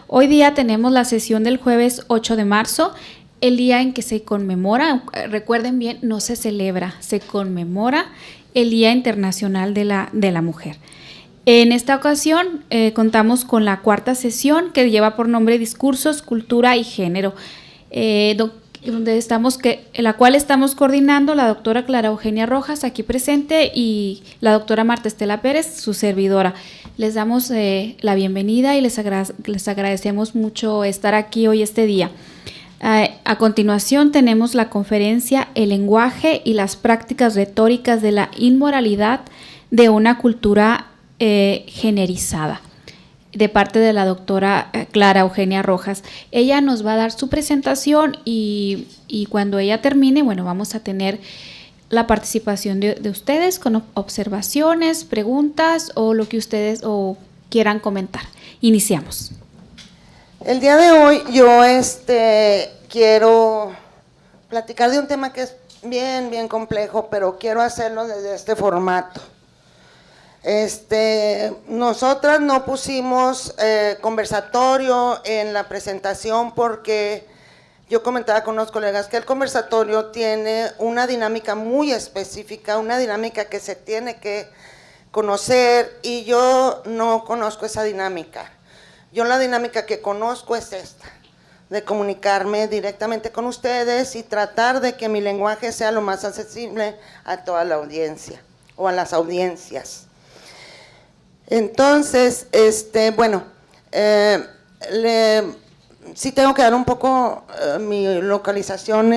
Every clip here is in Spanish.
Hoy día tenemos la sesión del jueves 8 de marzo, el día en que se conmemora, recuerden bien, no se celebra, se conmemora el Día Internacional de la Mujer. En esta ocasión contamos con la cuarta sesión que lleva por nombre Discursos, Cultura y Género, la cual estamos coordinando la doctora Clara Eugenia Rojas, aquí presente, y la doctora Marta Estela Pérez, su servidora. Les damos la bienvenida y les agradecemos mucho estar aquí hoy este día. A continuación tenemos la conferencia El lenguaje y las prácticas retóricas de la inmoralidad de una cultura generizada, de parte de la doctora Clara Eugenia Rojas. Ella nos va a dar su presentación y cuando ella termine, bueno, vamos a tener la participación de ustedes con observaciones, preguntas o lo que ustedes quieran comentar. Iniciamos. El día de hoy yo quiero platicar de un tema que es bien complejo, pero quiero hacerlo desde este formato. Nosotras no pusimos conversatorio en la presentación porque yo comentaba con unos colegas que el conversatorio tiene una dinámica muy específica, una dinámica que se tiene que conocer y yo no conozco esa dinámica. Yo la dinámica que conozco es esta, de comunicarme directamente con ustedes y tratar de que mi lenguaje sea lo más accesible a toda la audiencia o a las audiencias. Entonces, sí tengo que dar un poco mi localización,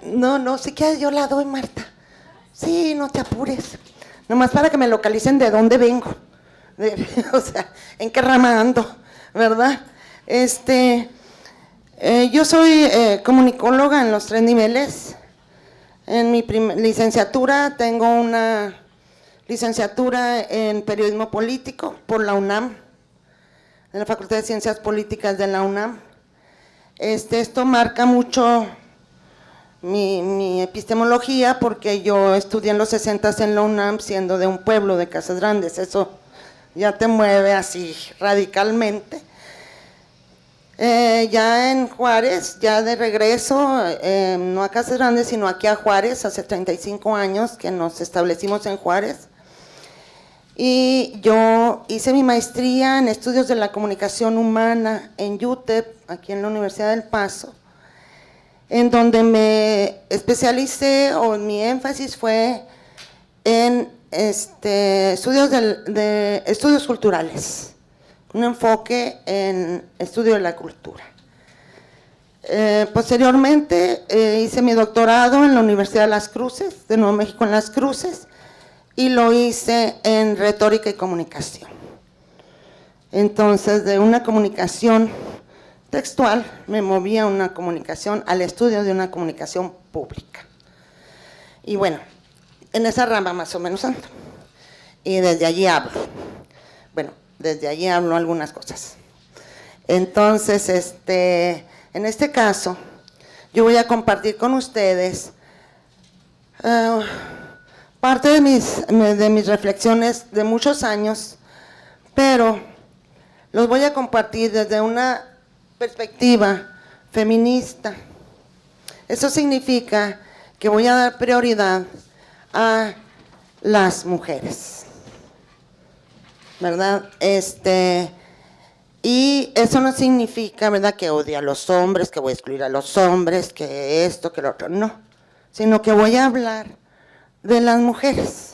no, si quieres yo la doy, Marta. Sí, no te apures, nomás para que me localicen de dónde vengo, o sea, en qué rama ando, ¿verdad? Yo soy comunicóloga en los 3 niveles. En mi licenciatura tengo una licenciatura en periodismo político por la UNAM, en la Facultad de Ciencias Políticas de la UNAM. Esto marca mucho mi epistemología porque yo estudié en los 60 en la UNAM siendo de un pueblo de Casas Grandes, eso ya te mueve así radicalmente. Ya en Juárez, ya de regreso, no a Casas Grandes, sino aquí a Juárez, hace 35 años que nos establecimos en Juárez. Y yo hice mi maestría en estudios de la comunicación humana en UTEP, aquí en la Universidad del Paso, en donde me especialicé, o mi énfasis fue en estudios culturales, un enfoque en estudio de la cultura. Posteriormente hice mi doctorado en la Universidad de Las Cruces, de Nuevo México en Las Cruces, y lo hice en retórica y comunicación. Entonces, de una comunicación textual me moví a una comunicación, al estudio de una comunicación pública. Y bueno, en esa rama más o menos ando. Y desde allí hablo. Bueno, desde allí hablo algunas cosas. Entonces, en este caso, yo voy a compartir con ustedes parte de mis reflexiones de muchos años, pero los voy a compartir desde una perspectiva feminista. Eso significa que voy a dar prioridad a las mujeres, ¿verdad? Y eso no significa, ¿verdad?, que odie a los hombres, que voy a excluir a los hombres, que esto, que lo otro, no, sino que voy a hablar de las mujeres.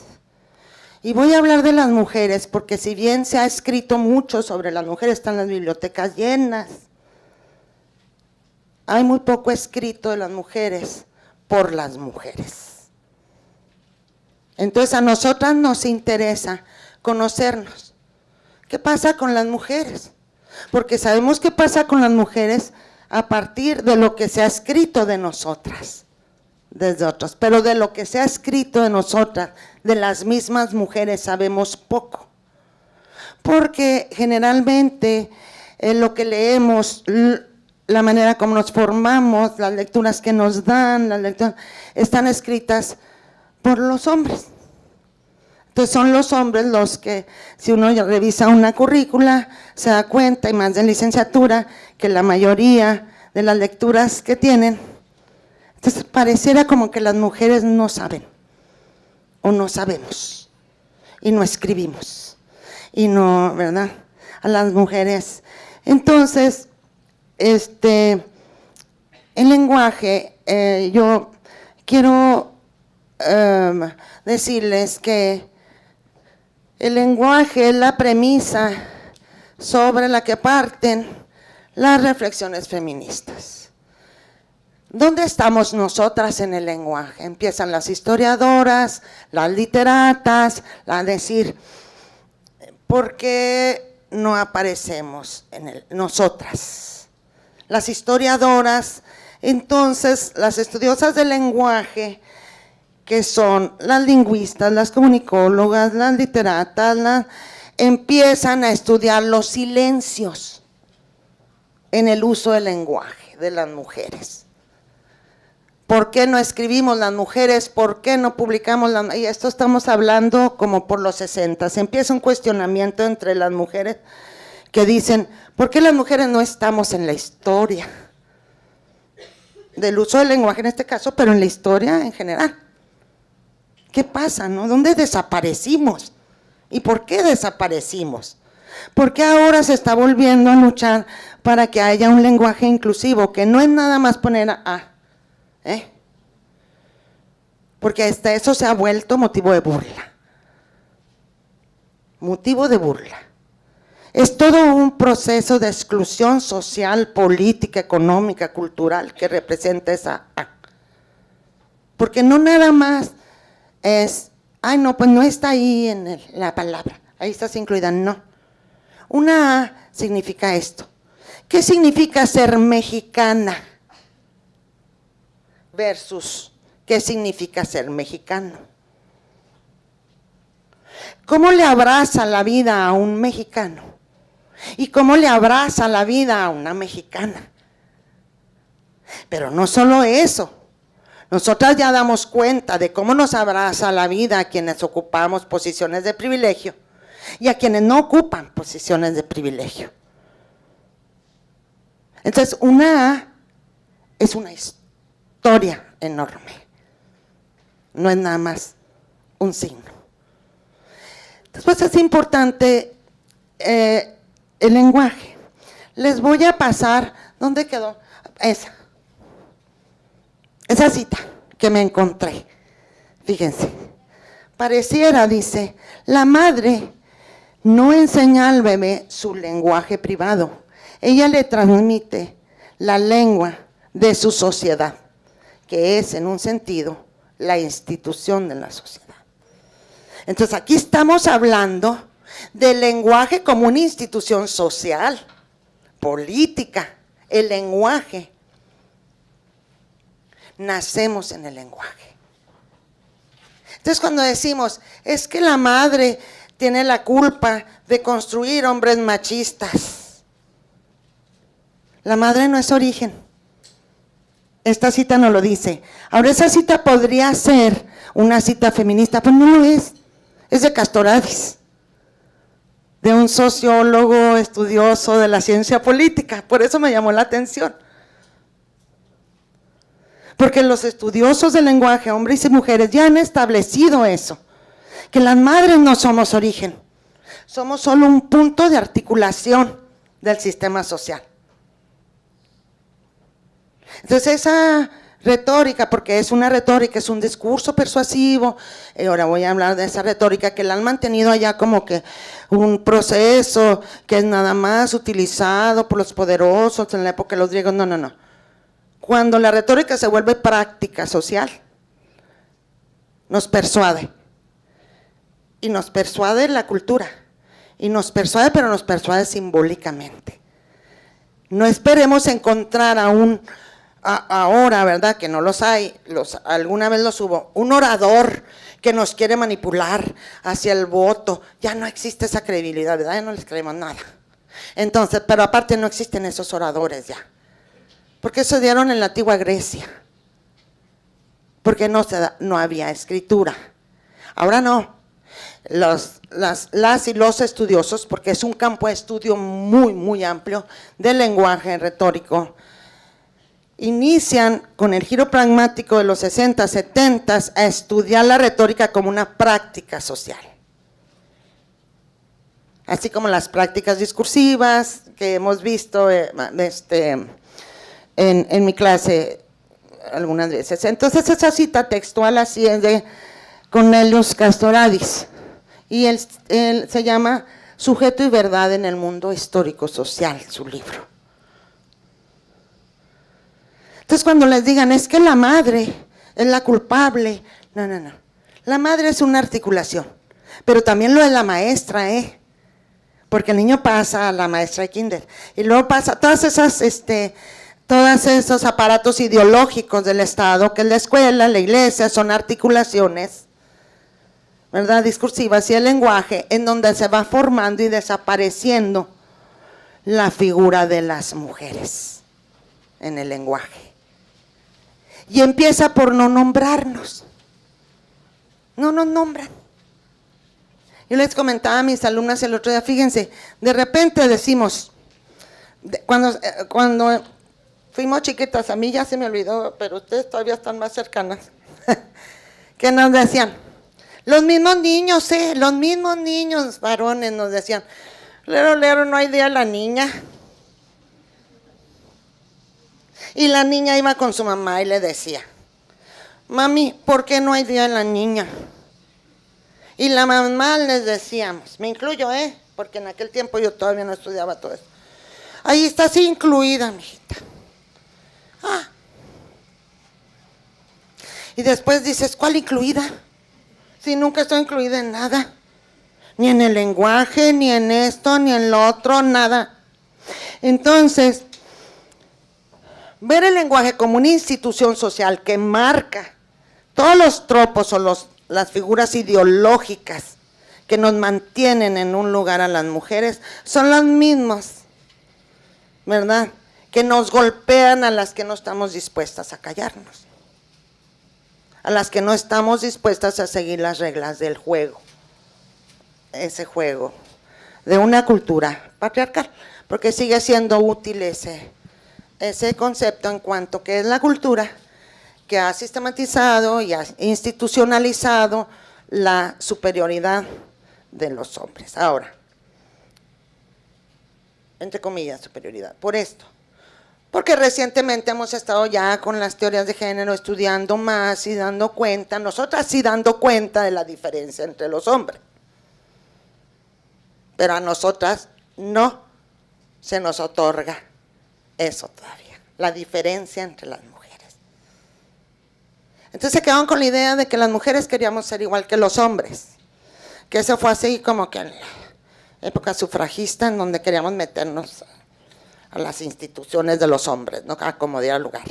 Y voy a hablar de las mujeres porque si bien se ha escrito mucho sobre las mujeres, están las bibliotecas llenas, hay muy poco escrito de las mujeres por las mujeres. Entonces a nosotras nos interesa conocernos. ¿Qué pasa con las mujeres? Porque sabemos qué pasa con las mujeres a partir de lo que se ha escrito de nosotras, desde otros, pero de lo que se ha escrito de nosotras, de las mismas mujeres, sabemos poco. Porque generalmente lo que leemos, la manera como nos formamos, las lecturas que nos dan, están escritas por los hombres. Entonces son los hombres los que, si uno ya revisa una currícula, se da cuenta, y más de licenciatura, que la mayoría de las lecturas que tienen, entonces pareciera como que las mujeres no saben, o no sabemos, y no escribimos, y no, ¿verdad? A las mujeres. Entonces, el lenguaje, yo quiero decirles que el lenguaje es la premisa sobre la que parten las reflexiones feministas. ¿Dónde estamos nosotras en el lenguaje? Empiezan las historiadoras, las literatas, a decir, ¿por qué no aparecemos en nosotras? Las historiadoras, entonces, las estudiosas del lenguaje, que son las lingüistas, las comunicólogas, las literatas, empiezan a estudiar los silencios en el uso del lenguaje de las mujeres. ¿Por qué no escribimos las mujeres? ¿Por qué no publicamos las mujeres? Y esto estamos hablando como por los 60. Se empieza un cuestionamiento entre las mujeres que dicen, ¿por qué las mujeres no estamos en la historia? Del uso del lenguaje en este caso, pero en la historia en general. ¿Qué pasa, no? ¿Dónde desaparecimos? ¿Y por qué desaparecimos? ¿Por qué ahora se está volviendo a luchar para que haya un lenguaje inclusivo? Que no es nada más poner a, porque hasta eso se ha vuelto motivo de burla. Motivo de burla. Es todo un proceso de exclusión social, política, económica, cultural que representa esa A. Porque no nada más es, ay no, pues no está ahí en la palabra, ahí estás incluida, no. Una A significa esto. ¿Qué significa ser mexicana? Versus, ¿qué significa ser mexicano? ¿Cómo le abraza la vida a un mexicano? ¿Y cómo le abraza la vida a una mexicana? Pero no solo eso. Nosotras ya damos cuenta de cómo nos abraza la vida a quienes ocupamos posiciones de privilegio y a quienes no ocupan posiciones de privilegio. Entonces, una A es una historia enorme, no es nada más un signo. Después es importante el lenguaje. Les voy a pasar, ¿dónde quedó? Esa cita que me encontré, fíjense, pareciera, dice, la madre no enseña al bebé su lenguaje privado, ella le transmite la lengua de su sociedad, que es en un sentido la institución de la sociedad. Entonces aquí estamos hablando del lenguaje como una institución social, política, el lenguaje. Nacemos en el lenguaje. Entonces cuando decimos, es que la madre tiene la culpa de construir hombres machistas, la madre no es origen. Esta cita no lo dice. Ahora esa cita podría ser una cita feminista, pero no lo es de Castoradis, de un sociólogo estudioso de la ciencia política, por eso me llamó la atención. Porque los estudiosos del lenguaje, hombres y mujeres, ya han establecido eso, que las madres no somos origen, somos solo un punto de articulación del sistema social. Entonces esa retórica, porque es una retórica, es un discurso persuasivo, ahora voy a hablar de esa retórica que la han mantenido allá como que un proceso que es nada más utilizado por los poderosos en la época de los griegos, no. Cuando la retórica se vuelve práctica social, nos persuade. Y nos persuade la cultura. Y nos persuade, pero nos persuade simbólicamente. No esperemos encontrar ahora, ¿verdad? Que no los hay, alguna vez los hubo, un orador que nos quiere manipular hacia el voto. Ya no existe esa credibilidad, ¿verdad? Ya no les creemos nada. Entonces, pero aparte no existen esos oradores ya. Porque se dieron en la antigua Grecia, porque no había escritura. Ahora no, las y los estudiosos, porque es un campo de estudio muy, muy amplio del lenguaje retórico, inician con el giro pragmático de los 60, 70 a estudiar la retórica como una práctica social. Así como las prácticas discursivas que hemos visto en mi clase algunas veces. Entonces esa cita textual así es de Cornelius Castoriadis y él se llama Sujeto y verdad en el mundo histórico-social, su libro. Entonces cuando les digan es que la madre es la culpable, no, la madre es una articulación, pero también lo es la maestra, porque el niño pasa a la maestra de kinder y luego pasa todos esos aparatos ideológicos del Estado, que es la escuela, la iglesia, son articulaciones, ¿verdad?, discursivas, y el lenguaje, en donde se va formando y desapareciendo la figura de las mujeres en el lenguaje. Y empieza por no nombrarnos, no nos nombran. Yo les comentaba a mis alumnas el otro día, fíjense, de repente decimos, cuando fuimos chiquitas, a mí ya se me olvidó, pero ustedes todavía están más cercanas, que nos decían, los mismos niños varones nos decían, lero, no hay día la niña. Y la niña iba con su mamá y le decía, mami, ¿por qué no hay día la niña? Y la mamá les decíamos, me incluyo, porque en aquel tiempo yo todavía no estudiaba todo eso. Ahí está así incluida, mijita. Y después dices, ¿cuál incluida? Si nunca estoy incluida en nada. Ni en el lenguaje, ni en esto, ni en lo otro, nada. Entonces, ver el lenguaje como una institución social que marca todos los tropos o las figuras ideológicas que nos mantienen en un lugar a las mujeres son las mismas, ¿verdad?, que nos golpean a las que no estamos dispuestas a callarnos, a las que no estamos dispuestas a seguir las reglas del juego, ese juego de una cultura patriarcal, porque sigue siendo útil ese concepto en cuanto que es la cultura que ha sistematizado y ha institucionalizado la superioridad de los hombres. Ahora, entre comillas, superioridad, por esto. Porque recientemente hemos estado ya con las teorías de género estudiando más y dando cuenta, nosotras sí dando cuenta de la diferencia entre los hombres. Pero a nosotras no se nos otorga eso todavía, la diferencia entre las mujeres. Entonces se quedaron con la idea de que las mujeres queríamos ser igual que los hombres, que eso fue así como que en la época sufragista, en donde queríamos meternos a las instituciones de los hombres, ¿no?, a como diera lugar.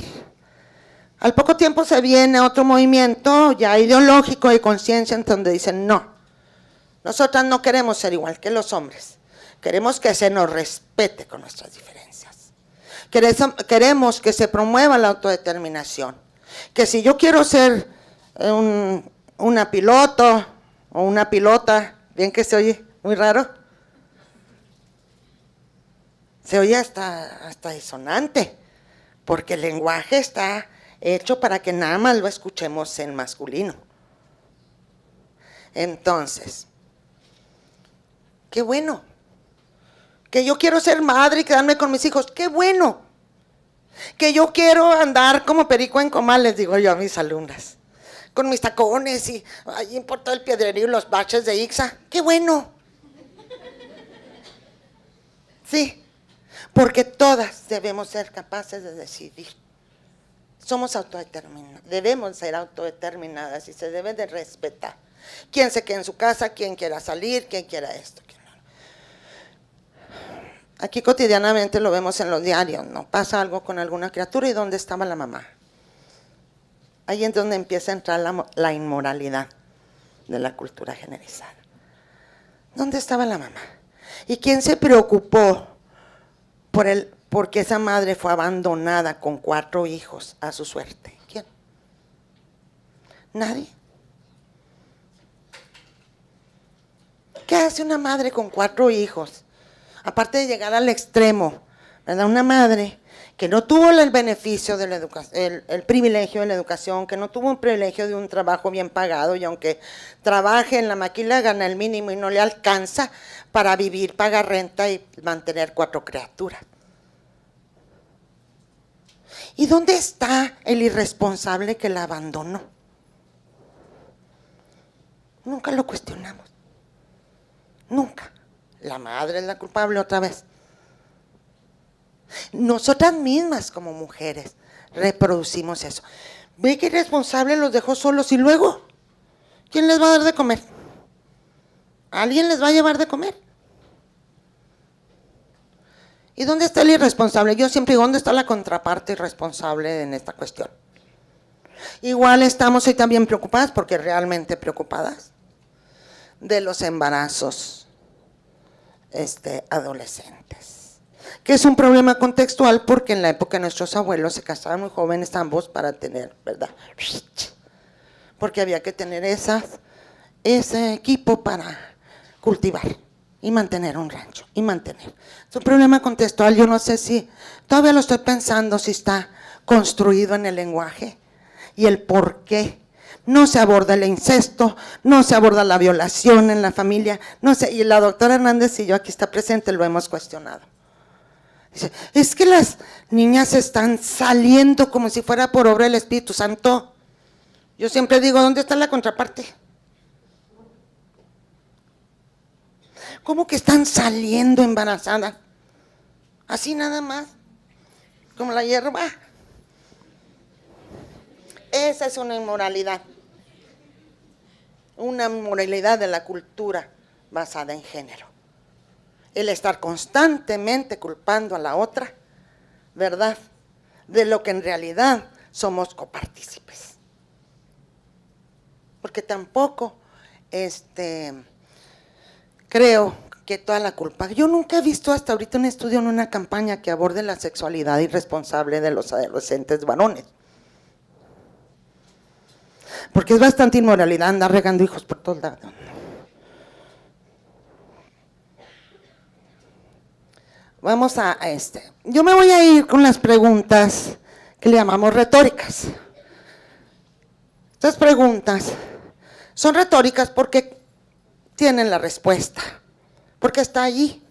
Al poco tiempo se viene otro movimiento ya ideológico de conciencia, en donde dicen, no, nosotras no queremos ser igual que los hombres, queremos que se nos respete con nuestras diferencias, queremos que se promueva la autodeterminación, que si yo quiero ser una piloto o una pilota, bien que se oye muy raro, se oye hasta disonante, porque el lenguaje está hecho para que nada más lo escuchemos en masculino. Entonces, qué bueno, que yo quiero ser madre y quedarme con mis hijos, qué bueno, que yo quiero andar como perico en comal, les digo yo a mis alumnas, con mis tacones y allí por todo el piedrerío y los baches de Ixa, qué bueno. Sí, porque todas debemos ser capaces de decidir. Somos autodeterminadas, debemos ser autodeterminadas y se debe de respetar. Quién se quede en su casa, quién quiera salir, quién quiera esto. Aquí cotidianamente lo vemos en los diarios, ¿no? Pasa algo con alguna criatura y ¿dónde estaba la mamá? Ahí es donde empieza a entrar la inmoralidad de la cultura generalizada. ¿Dónde estaba la mamá? ¿Y quién se preocupó porque esa madre fue abandonada con 4 hijos a su suerte? ¿Quién? Nadie. hace una madre con 4 hijos? Aparte de llegar al extremo, ¿verdad? Una madre que no tuvo el beneficio de la educación, el privilegio de la educación, que no tuvo un privilegio de un trabajo bien pagado, y aunque trabaje en la maquila gana el mínimo y no le alcanza para vivir, pagar renta y mantener 4 criaturas. ¿Y dónde está el irresponsable que la abandonó? Nunca lo cuestionamos. Nunca. La madre es la culpable otra vez. Nosotras mismas como mujeres reproducimos eso. Ve que irresponsable los dejó solos y luego, ¿quién les va a dar de comer? ¿Alguien les va a llevar de comer? ¿Y dónde está el irresponsable? Yo siempre digo, ¿dónde está la contraparte irresponsable en esta cuestión? Igual estamos hoy también preocupadas, porque realmente preocupadas, de los embarazos adolescentes, que es un problema contextual, porque en la época de nuestros abuelos se casaban muy jóvenes ambos para tener, ¿verdad? Porque había que tener ese equipo para cultivar y mantener un rancho, y mantener. Es un problema contextual, yo no sé si, todavía lo estoy pensando, si está construido en el lenguaje y el por qué. No se aborda el incesto, no se aborda la violación en la familia, no sé, y la doctora Hernández y yo, aquí está presente, lo hemos cuestionado. Dice, es que las niñas están saliendo como si fuera por obra del Espíritu Santo. Yo siempre digo, ¿dónde está la contraparte? ¿Cómo que están saliendo embarazadas? Así nada más, como la hierba. Esa es una inmoralidad de la cultura basada en género. El estar constantemente culpando a la otra, ¿verdad?, de lo que en realidad somos copartícipes. Porque tampoco creo que toda la culpa. Yo nunca he visto hasta ahorita un estudio en una campaña que aborde la sexualidad irresponsable de los adolescentes varones. Porque es bastante inmoralidad andar regando hijos por todos lados. Vamos a yo me voy a ir con las preguntas que le llamamos retóricas. Estas preguntas son retóricas porque tienen la respuesta, porque está allí,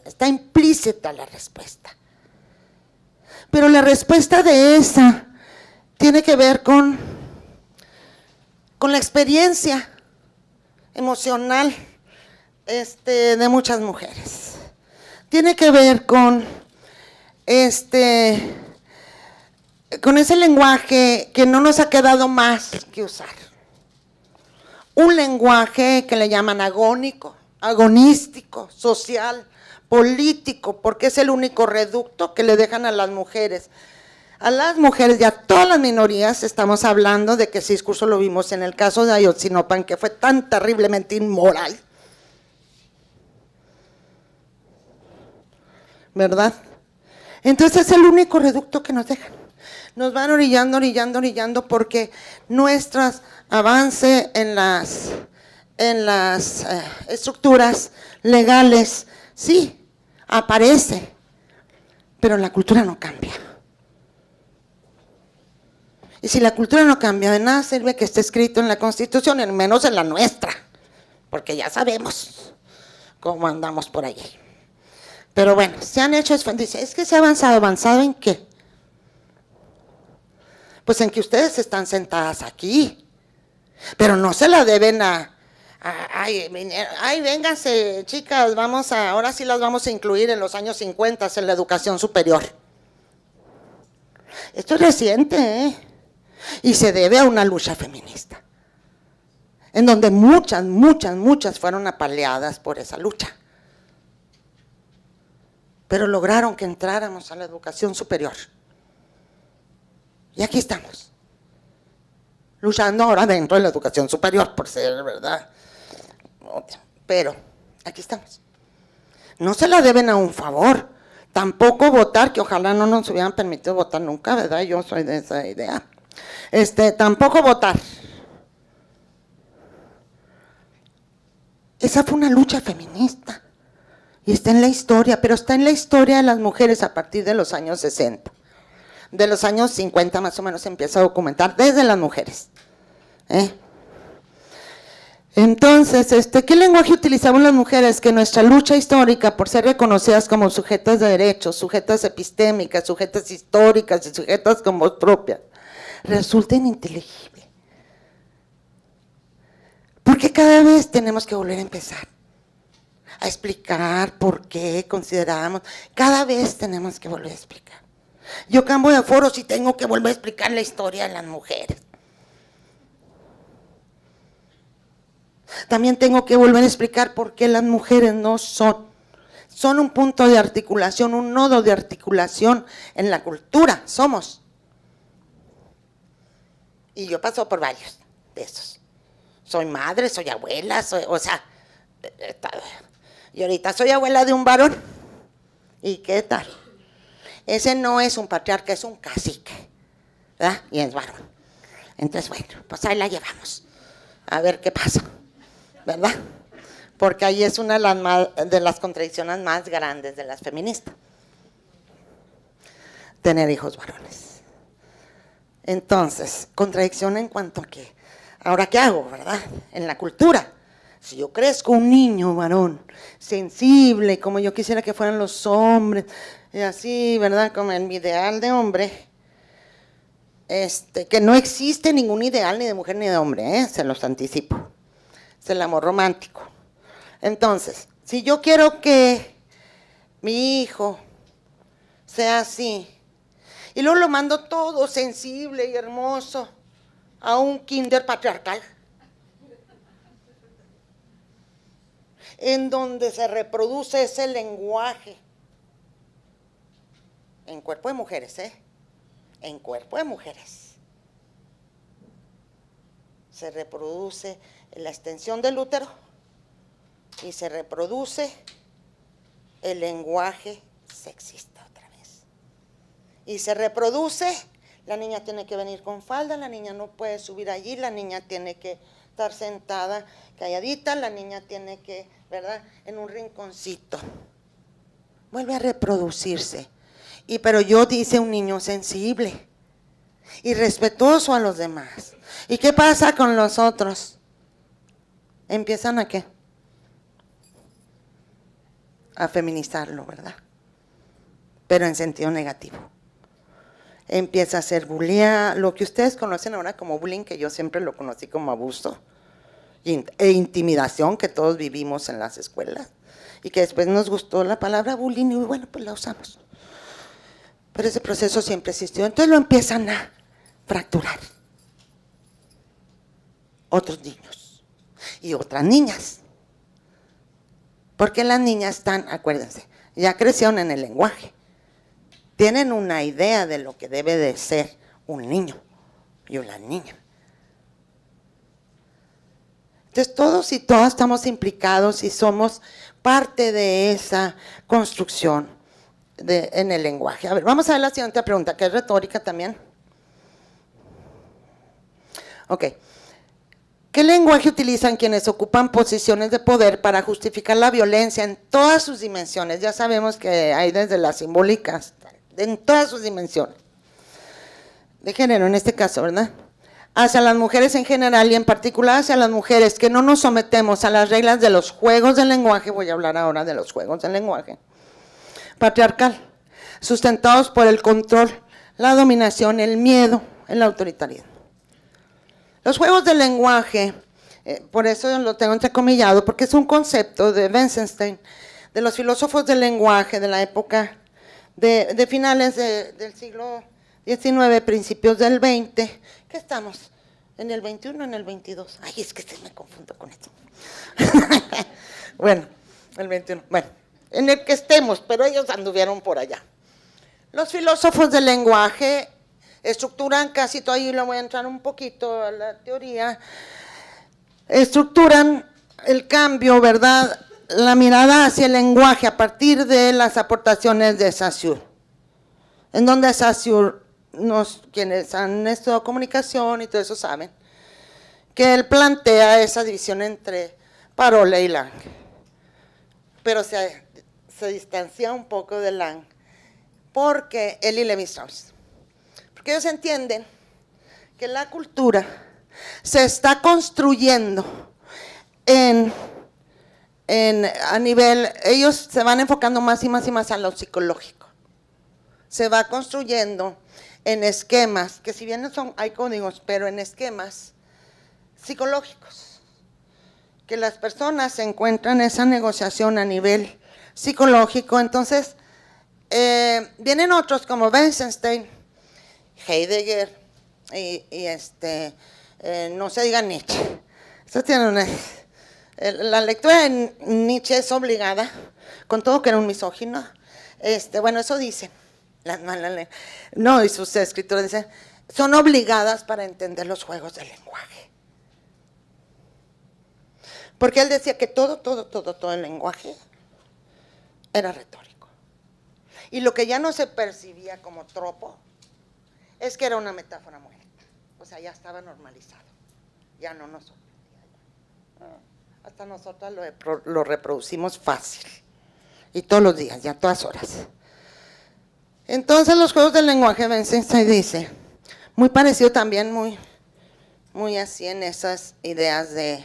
está implícita la respuesta. Pero la respuesta de esa tiene que ver con la experiencia emocional de muchas mujeres. Tiene que ver con ese lenguaje que no nos ha quedado más que usar. Un lenguaje que le llaman agónico, agonístico, social, político, porque es el único reducto que le dejan a las mujeres. A las mujeres y a todas las minorías, estamos hablando de que ese discurso lo vimos en el caso de Ayotzinapa, que fue tan terriblemente inmoral, ¿verdad? Entonces es el único reducto que nos dejan. Nos van orillando, porque nuestro avance en las estructuras legales, sí, aparece, pero la cultura no cambia. Y si la cultura no cambia, de nada sirve que esté escrito en la Constitución, al menos en la nuestra, porque ya sabemos cómo andamos por allí. Pero bueno, se han hecho, dice, es que se ha avanzado. ¿Avanzado en qué? Pues en que ustedes están sentadas aquí, pero no se la deben ay, vénganse, chicas, ahora sí las vamos a incluir en los años 50 en la educación superior. Esto es reciente, y se debe a una lucha feminista, en donde muchas fueron apaleadas por esa lucha, pero lograron que entráramos a la educación superior. Y aquí estamos, luchando ahora dentro de la educación superior, por ser verdad, pero aquí estamos. No se la deben a un favor, tampoco votar, que ojalá no nos hubieran permitido votar nunca, ¿verdad? Yo soy de esa idea. Tampoco votar. Esa fue una lucha feminista. Y está en la historia, pero está en la historia de las mujeres a partir de los años 60. De los años 50 más o menos se empieza a documentar desde las mujeres. Entonces, ¿qué lenguaje utilizamos las mujeres? Que nuestra lucha histórica por ser reconocidas como sujetas de derechos, sujetas epistémicas, sujetas históricas y sujetas con voz propia, resulta ininteligible. Porque cada vez tenemos que volver a empezar a explicar por qué consideramos, cada vez tenemos que volver a explicar. Yo cambio de foros y tengo que volver a explicar la historia de las mujeres. También tengo que volver a explicar por qué las mujeres no son un punto de articulación, un nodo de articulación en la cultura, somos. Y yo paso por varios de esos. Soy madre, soy abuela, y ahorita soy abuela de un varón. ¿Y qué tal? Ese no es un patriarca, es un cacique, ¿verdad? Y es varón. Entonces, bueno, pues ahí la llevamos. A ver qué pasa, ¿verdad? Porque ahí es una de las contradicciones más grandes de las feministas. Tener hijos varones. Entonces, contradicción en cuanto a que, ahora qué hago, ¿verdad? En la cultura. Si yo crezco un niño varón, sensible, como yo quisiera que fueran los hombres, y así, ¿verdad? Como el ideal de hombre, que no existe ningún ideal ni de mujer ni de hombre, se los anticipo. Es el amor romántico. Entonces, si yo quiero que mi hijo sea así, y luego lo mando todo sensible y hermoso a un kinder patriarcal, en donde se reproduce ese lenguaje, en cuerpo de mujeres, en cuerpo de mujeres, se reproduce la extensión del útero y se reproduce el lenguaje sexista otra vez. Y se reproduce, la niña tiene que venir con falda, la niña no puede subir allí, la niña tiene que estar sentada calladita, la niña tiene que, ¿verdad?, en un rinconcito. Vuelve a reproducirse. Pero yo dice un niño sensible y respetuoso a los demás. ¿Y qué pasa con los otros? Empiezan a ¿qué? A feminizarlo, ¿verdad? Pero en sentido negativo. Empieza a ser bullying, lo que ustedes conocen ahora como bullying, que yo siempre lo conocí como abuso e intimidación que todos vivimos en las escuelas, y que después nos gustó la palabra bullying y bueno, pues la usamos. Pero ese proceso siempre existió, entonces lo empiezan a fracturar. Otros niños y otras niñas. Porque las niñas están, acuérdense, ya crecieron en el lenguaje. Tienen una idea de lo que debe de ser un niño y una niña. Entonces todos y todas estamos implicados y somos parte de esa construcción en el lenguaje. A ver, vamos a ver la siguiente pregunta, que es retórica también. Ok. ¿Qué lenguaje utilizan quienes ocupan posiciones de poder para justificar la violencia en todas sus dimensiones? Ya sabemos que hay desde las simbólicas, en todas sus dimensiones. De género en este caso, ¿verdad? Hacia las mujeres en general y en particular hacia las mujeres que no nos sometemos a las reglas de los juegos del lenguaje, voy a hablar ahora de los juegos del lenguaje, patriarcal, sustentados por el control, la dominación, el miedo, el autoritarismo. Los juegos del lenguaje, por eso lo tengo entrecomillado, porque es un concepto de Wittgenstein, de los filósofos del lenguaje de la época de finales del siglo XIX, principios del XX. ¿Qué estamos? ¿En el 21 o en el 22? Ay, es que se me confundo con esto. Bueno, el 21. Bueno, en el que estemos, pero ellos anduvieron por allá. Los filósofos del lenguaje estructuran casi todo, y le voy a entrar un poquito a la teoría, estructuran el cambio, ¿verdad?, la mirada hacia el lenguaje a partir de las aportaciones de Saussure, en donde Saussure, quienes han estudiado comunicación y todo eso saben, que él plantea esa división entre Parola y Lang, pero se distancia un poco de Lang, porque él y Levi-Strauss, porque ellos entienden que la cultura se está construyendo a nivel, ellos se van enfocando más y más y más a lo psicológico, se va construyendo en esquemas, que si bien hay códigos, pero en esquemas psicológicos, que las personas se encuentran esa negociación a nivel psicológico. Entonces, vienen otros como Wittgenstein, Heidegger, no se diga Nietzsche. Eso tiene la lectura de Nietzsche es obligada, con todo que era un misógino. Bueno, eso dicen. No, y sus escritores dicen, son obligadas para entender los juegos del lenguaje. Porque él decía que todo el lenguaje era retórico. Y lo que ya no se percibía como tropo es que era una metáfora muerta. O sea, ya estaba normalizado. Ya no nos sorprendía. Hasta nosotras lo reproducimos fácil. Y todos los días, ya todas horas. Entonces los juegos del lenguaje, Wittgenstein dice, muy parecido también, muy así en esas ideas del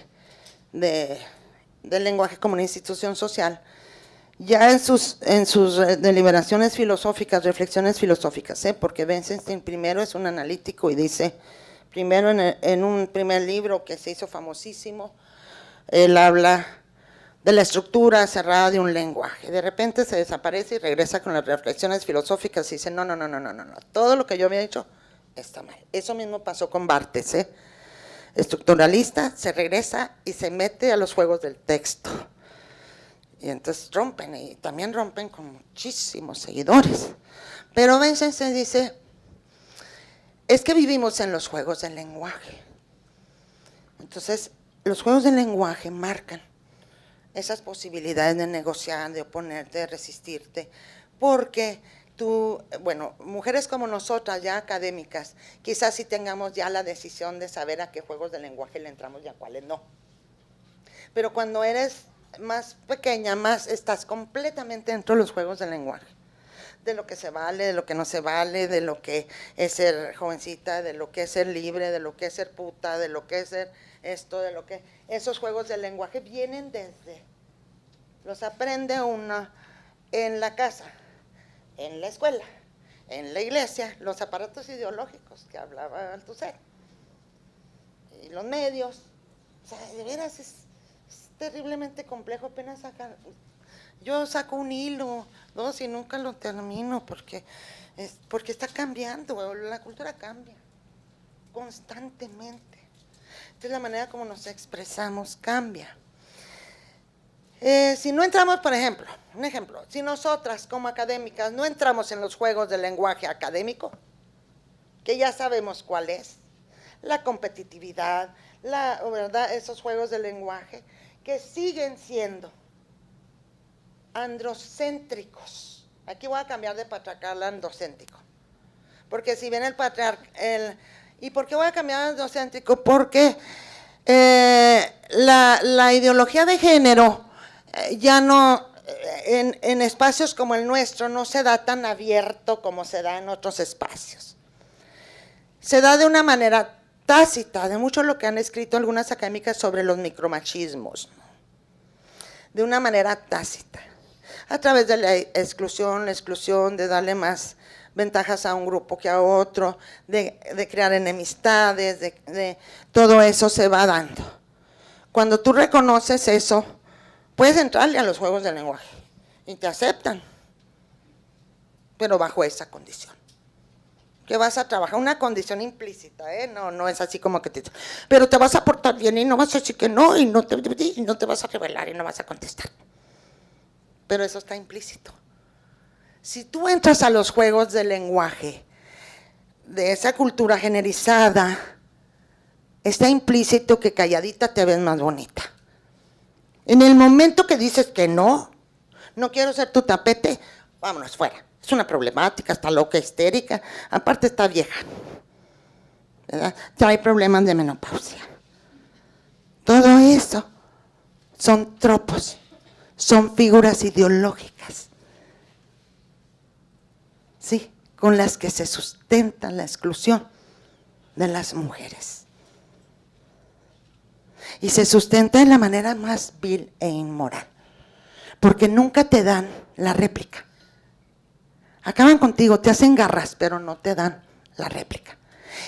lenguaje como una institución social, ya en sus deliberaciones filosóficas, reflexiones filosóficas, porque Wittgenstein primero es un analítico y dice, primero en un primer libro que se hizo famosísimo, él habla de la estructura cerrada de un lenguaje. De repente se desaparece y regresa con las reflexiones filosóficas y dice, no, todo lo que yo había dicho está mal. Eso mismo pasó con Barthes, estructuralista, se regresa y se mete a los juegos del texto. Y entonces rompen, y también rompen con muchísimos seguidores. Pero a veces se dice, es que vivimos en los juegos del lenguaje. Entonces, los juegos del lenguaje marcan esas posibilidades de negociar, de oponerte, de resistirte, porque tú, bueno, mujeres como nosotras, ya académicas, quizás sí tengamos ya la decisión de saber a qué juegos del lenguaje le entramos y a cuáles no. Pero cuando eres más pequeña, estás completamente dentro de los juegos del lenguaje, de lo que se vale, de lo que no se vale, de lo que es ser jovencita, de lo que es ser libre, de lo que es ser puta, de lo que es ser esto, de lo que… Esos juegos del lenguaje vienen los aprende uno en la casa, en la escuela, en la iglesia, los aparatos ideológicos que hablaba Althusser, y los medios. O sea, de veras es terriblemente complejo. Apenas yo saco un hilo, dos, y nunca lo termino porque está cambiando, la cultura cambia constantemente. Entonces la manera como nos expresamos cambia. Si no entramos, por ejemplo, un ejemplo, si nosotras como académicas no entramos en los juegos del lenguaje académico, que ya sabemos cuál es, la competitividad, ¿verdad? Esos juegos del lenguaje que siguen siendo androcéntricos. Aquí voy a cambiar de patriarcal a androcéntrico, porque si bien ¿y por qué voy a cambiar a androcéntrico? Porque la ideología de género ya no, en espacios como el nuestro, no se da tan abierto como se da en otros espacios. Se da de una manera tácita, de mucho lo que han escrito algunas académicas sobre los micromachismos, ¿no? De una manera tácita, a través de la exclusión, de darle más ventajas a un grupo que a otro, de crear enemistades, de todo eso se va dando. Cuando tú reconoces eso, puedes entrarle a los juegos del lenguaje y te aceptan, pero bajo esa condición. Que vas a trabajar una condición implícita, no es así como que pero te vas a portar bien y no vas a decir que no, y no te vas a rebelar y no vas a contestar. Pero eso está implícito. Si tú entras a los juegos del lenguaje, de esa cultura generalizada, está implícito que calladita te ves más bonita. En el momento que dices que no quiero ser tu tapete, vámonos fuera. Es una problemática, está loca, histérica, aparte está vieja, ¿verdad? Trae problemas de menopausia. Todo eso son tropos, son figuras ideológicas, ¿sí?, con las que se sustenta la exclusión de las mujeres. Y se sustenta de la manera más vil e inmoral, porque nunca te dan la réplica. Acaban contigo, te hacen garras, pero no te dan la réplica.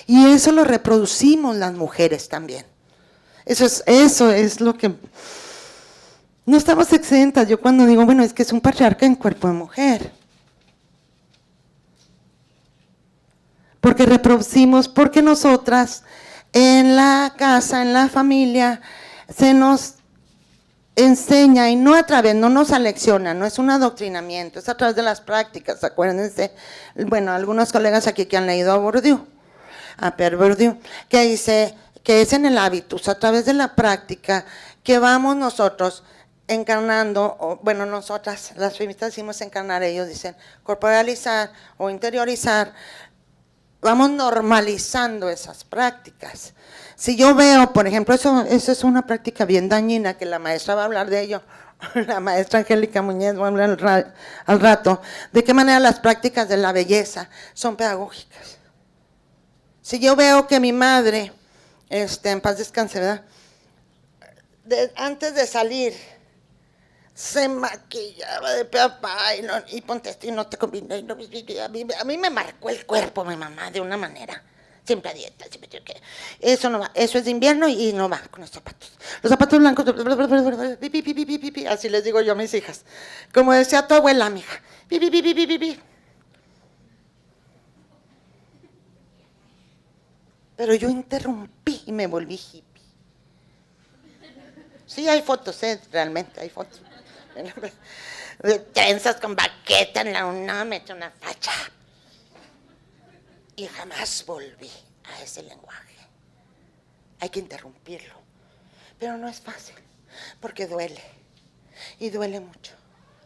Y eso lo reproducimos las mujeres también. Eso es lo que... No estamos exentas. Yo cuando digo, bueno, es que es un patriarca en cuerpo de mujer. Porque reproducimos, porque nosotras en la casa, en la familia, se nos enseña, y no a través, no nos alecciona, no es un adoctrinamiento, es a través de las prácticas. Acuérdense, bueno, algunos colegas aquí que han leído a Bourdieu, a Pierre Bourdieu, que dice que es en el hábitus, a través de la práctica, que vamos nosotros encarnando, bueno, nosotras, las feministas decimos encarnar, ellos dicen corporalizar o interiorizar, vamos normalizando esas prácticas. Si yo veo, por ejemplo, eso es una práctica bien dañina, que la maestra va a hablar de ello, la maestra Angélica Muñez va a hablar al rato, de qué manera las prácticas de la belleza son pedagógicas. Si yo veo que mi madre, en paz descanse, ¿verdad?, antes de salir, se maquillaba de pe a pa y ponte esto y no te combina. A mí me marcó el cuerpo mi mamá de una manera. Siempre a dieta, siempre que eso no va, eso es de invierno y no va con los zapatos. Los zapatos blancos, así les digo yo a mis hijas. Como decía tu abuela, mija. Pero yo interrumpí y me volví hippie. Sí, hay fotos, realmente hay fotos. De trenzas con baqueta en la UNAM, me eché una facha. Y jamás volví a ese lenguaje. Hay que interrumpirlo. Pero no es fácil, porque duele. Y duele mucho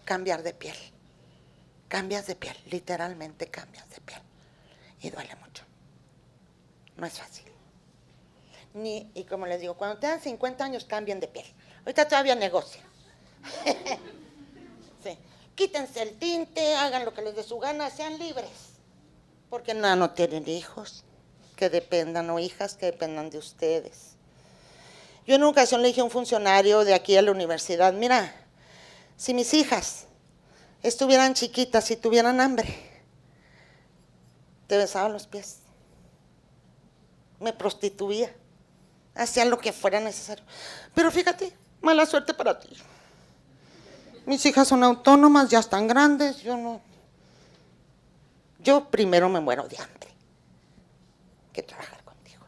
cambiar de piel. Cambias de piel, literalmente cambias de piel. Y duele mucho. No es fácil. Y como les digo, cuando tengan 50 años cambien de piel. Ahorita todavía negocio. Sí. Quítense el tinte, hagan lo que les dé su gana, sean libres. Porque no tienen hijos que dependan, o hijas que dependan de ustedes. Yo en una ocasión le dije a un funcionario de aquí a la universidad, mira, si mis hijas estuvieran chiquitas y tuvieran hambre, te besaba los pies. Me prostituía. Hacía lo que fuera necesario. Pero fíjate, mala suerte para ti. Mis hijas son autónomas, ya están grandes, yo no. Yo primero me muero de hambre que trabajar contigo.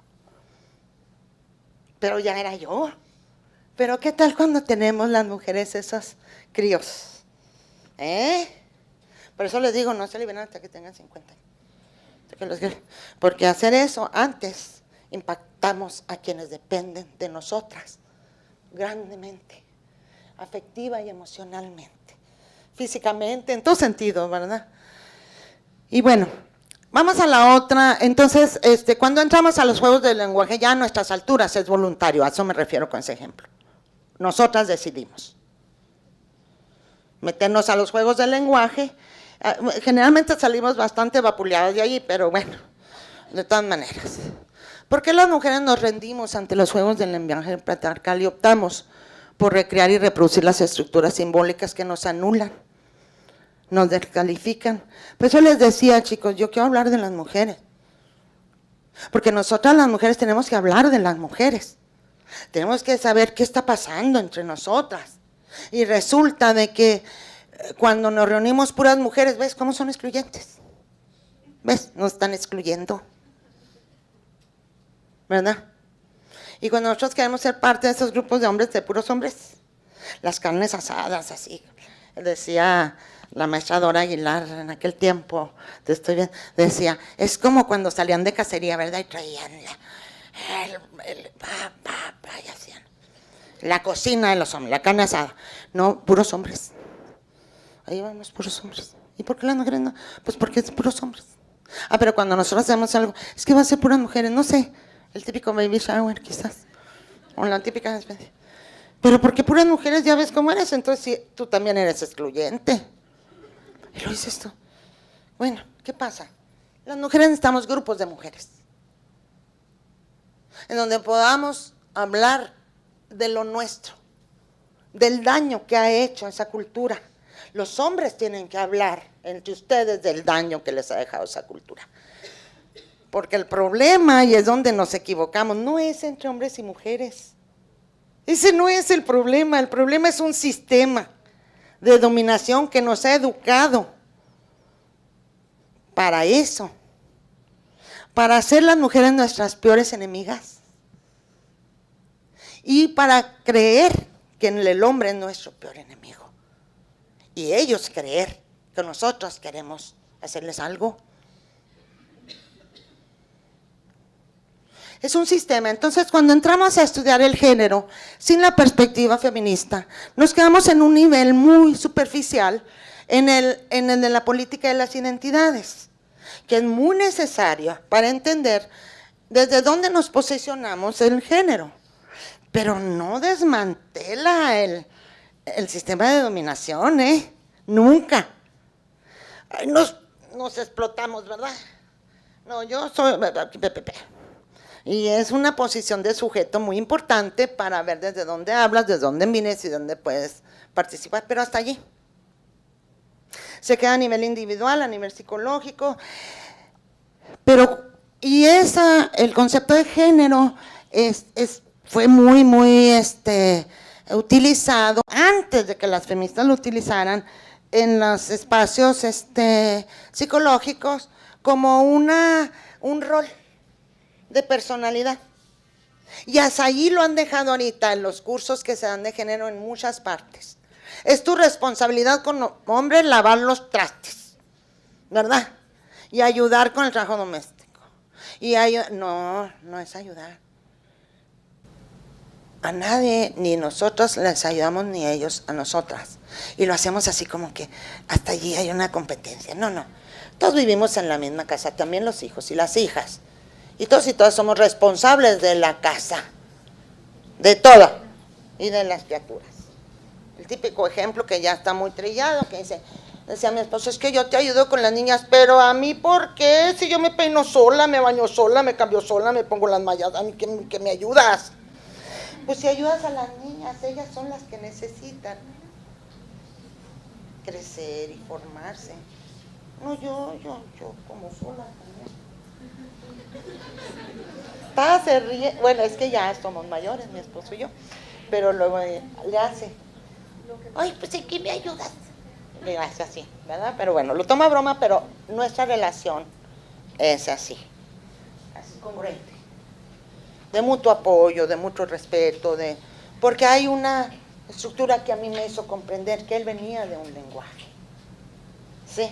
Pero ya era yo. Pero ¿qué tal cuando tenemos las mujeres esos críos? Por eso les digo, no se liberen hasta que tengan 50 años. Porque hacer eso antes impactamos a quienes dependen de nosotras grandemente, afectiva y emocionalmente, físicamente, en todo sentido, ¿verdad? Y bueno, vamos a la otra. Entonces, cuando entramos a los juegos del lenguaje, ya a nuestras alturas es voluntario, a eso me refiero con ese ejemplo. Nosotras decidimos meternos a los juegos del lenguaje. Generalmente salimos bastante vapuleadas de allí, pero bueno, de todas maneras. ¿Por qué las mujeres nos rendimos ante los juegos del lenguaje patriarcal y optamos por recrear y reproducir las estructuras simbólicas que nos anulan, nos descalifican? Por eso les decía, chicos, yo quiero hablar de las mujeres, porque nosotras las mujeres tenemos que hablar de las mujeres, tenemos que saber qué está pasando entre nosotras. Y resulta de que cuando nos reunimos puras mujeres, ¿ves cómo son excluyentes? ¿Ves? Nos están excluyendo, ¿verdad? Y cuando nosotros queremos ser parte de esos grupos de hombres, de puros hombres, las carnes asadas, así, decía la maestra Dora Aguilar en aquel tiempo, decía, es como cuando salían de cacería, ¿verdad? Y traían y hacían la cocina de los hombres, la carne asada. No, puros hombres. Ahí vamos, puros hombres. ¿Y por qué las mujeres no? Pues porque es puros hombres. Pero cuando nosotros hacemos algo, es que va a ser puras mujeres, no sé, el típico baby shower quizás, o la típica despedida. pero ¿por qué puras mujeres? Ya ves cómo eres, entonces sí, tú también eres excluyente. Y lo dices tú. Bueno, ¿qué pasa? Las mujeres necesitamos grupos de mujeres, en donde podamos hablar de lo nuestro, del daño que ha hecho esa cultura. Los hombres tienen que hablar entre ustedes del daño que les ha dejado esa cultura. Porque el problema, y es donde nos equivocamos, no es entre hombres y mujeres. Ese no es el problema es un sistema de dominación que nos ha educado para eso, para hacer las mujeres nuestras peores enemigas y para creer que el hombre es nuestro peor enemigo y ellos creer que nosotros queremos hacerles algo. Es un sistema. Entonces, cuando entramos a estudiar el género sin la perspectiva feminista, nos quedamos en un nivel muy superficial en el de la política de las identidades, que es muy necesaria para entender desde dónde nos posicionamos el género, pero no desmantela el sistema de dominación, nunca. Ay, nos explotamos, ¿verdad? No, yo soy... Y es una posición de sujeto muy importante para ver desde dónde hablas, desde dónde vienes y dónde puedes participar, pero hasta allí. Se queda a nivel individual, a nivel psicológico, el concepto de género fue muy utilizado antes de que las feministas lo utilizaran en los espacios psicológicos como un rol de personalidad. Y hasta allí lo han dejado ahorita en los cursos que se dan de género en muchas partes. Es tu responsabilidad como hombre lavar los trastes, ¿verdad? Y ayudar con el trabajo doméstico. No es ayudar. A nadie, ni nosotros les ayudamos, ni ellos a nosotras. Y lo hacemos así como que hasta allí hay una competencia. No. Todos vivimos en la misma casa, también los hijos y las hijas. Y todos y todas somos responsables de la casa, de todo, y de las criaturas. El típico ejemplo que ya está muy trillado, que decía mi esposo, es que yo te ayudo con las niñas, pero a mí, ¿por qué? Si yo me peino sola, me baño sola, me cambio sola, me pongo las mallas, a mí que me ayudas. Pues si ayudas a las niñas, ellas son las que necesitan crecer y formarse. No, yo como sola también. Se ríe, bueno, es que ya somos mayores, mi esposo y yo, pero luego le hace, ay, pues ¿en qué me ayudas? Le hace así, ¿verdad? Pero bueno, lo toma a broma, pero nuestra relación es así congruente, de mutuo apoyo, de mutuo respeto, porque hay una estructura que a mí me hizo comprender que él venía de un lenguaje, ¿sí?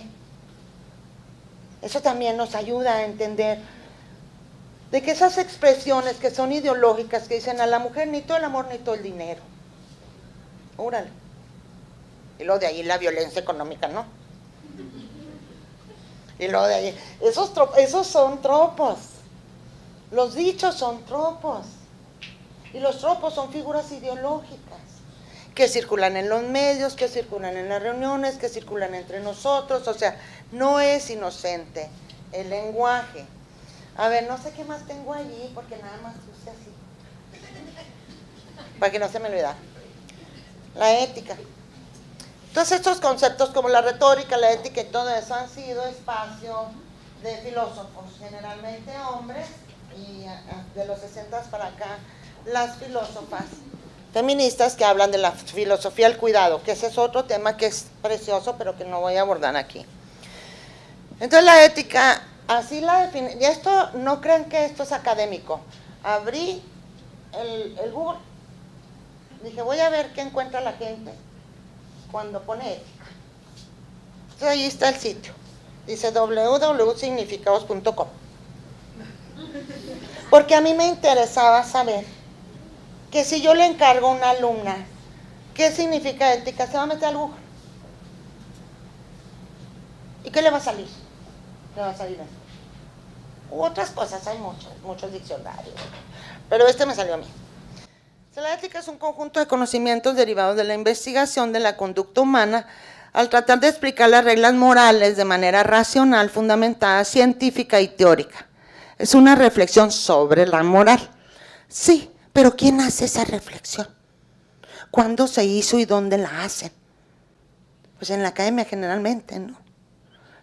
Eso también nos ayuda a entender de que esas expresiones que son ideológicas, que dicen a la mujer ni todo el amor ni todo el dinero, órale, y luego de ahí la violencia económica, ¿no? Y luego de ahí, esos son tropos, los dichos son tropos, y los tropos son figuras ideológicas, que circulan en los medios, que circulan en las reuniones, que circulan entre nosotros, o sea, no es inocente el lenguaje. A ver, no sé qué más tengo allí, porque nada más puse así, para que no se me olvide. La ética. Entonces estos conceptos como la retórica, la ética y todo eso han sido espacio de filósofos, generalmente hombres, y de los 60 para acá, las filósofas feministas que hablan de la filosofía del cuidado, que ese es otro tema que es precioso, pero que no voy a abordar aquí. Entonces la ética, así la define, y esto, no crean que esto es académico. Abrí el Google, dije, voy a ver qué encuentra la gente cuando pone ética. Entonces ahí está el sitio, dice www.significados.com, porque a mí me interesaba saber que si yo le encargo a una alumna qué significa ética, se va a meter al Google. ¿Y qué le va a salir? Le va a salir esto. Otras cosas, hay muchos diccionarios, pero este me salió a mí. La ética es un conjunto de conocimientos derivados de la investigación de la conducta humana al tratar de explicar las reglas morales de manera racional, fundamentada, científica y teórica. Es una reflexión sobre la moral. Sí, pero ¿quién hace esa reflexión? ¿Cuándo se hizo y dónde la hacen? Pues en la academia generalmente, ¿no?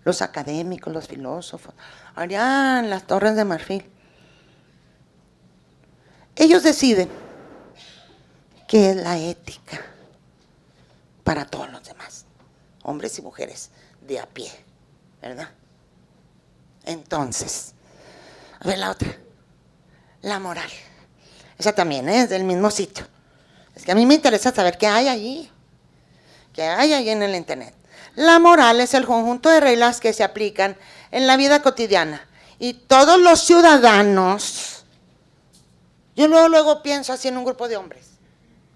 Los académicos, los filósofos, allá en las Torres de Marfil. Ellos deciden qué es la ética para todos los demás, hombres y mujeres de a pie, ¿verdad? Entonces, a ver la otra, la moral. Esa también es del mismo sitio. Es que a mí me interesa saber qué hay allí en el internet. La moral es el conjunto de reglas que se aplican en la vida cotidiana y todos los ciudadanos. Yo luego pienso así en un grupo de hombres,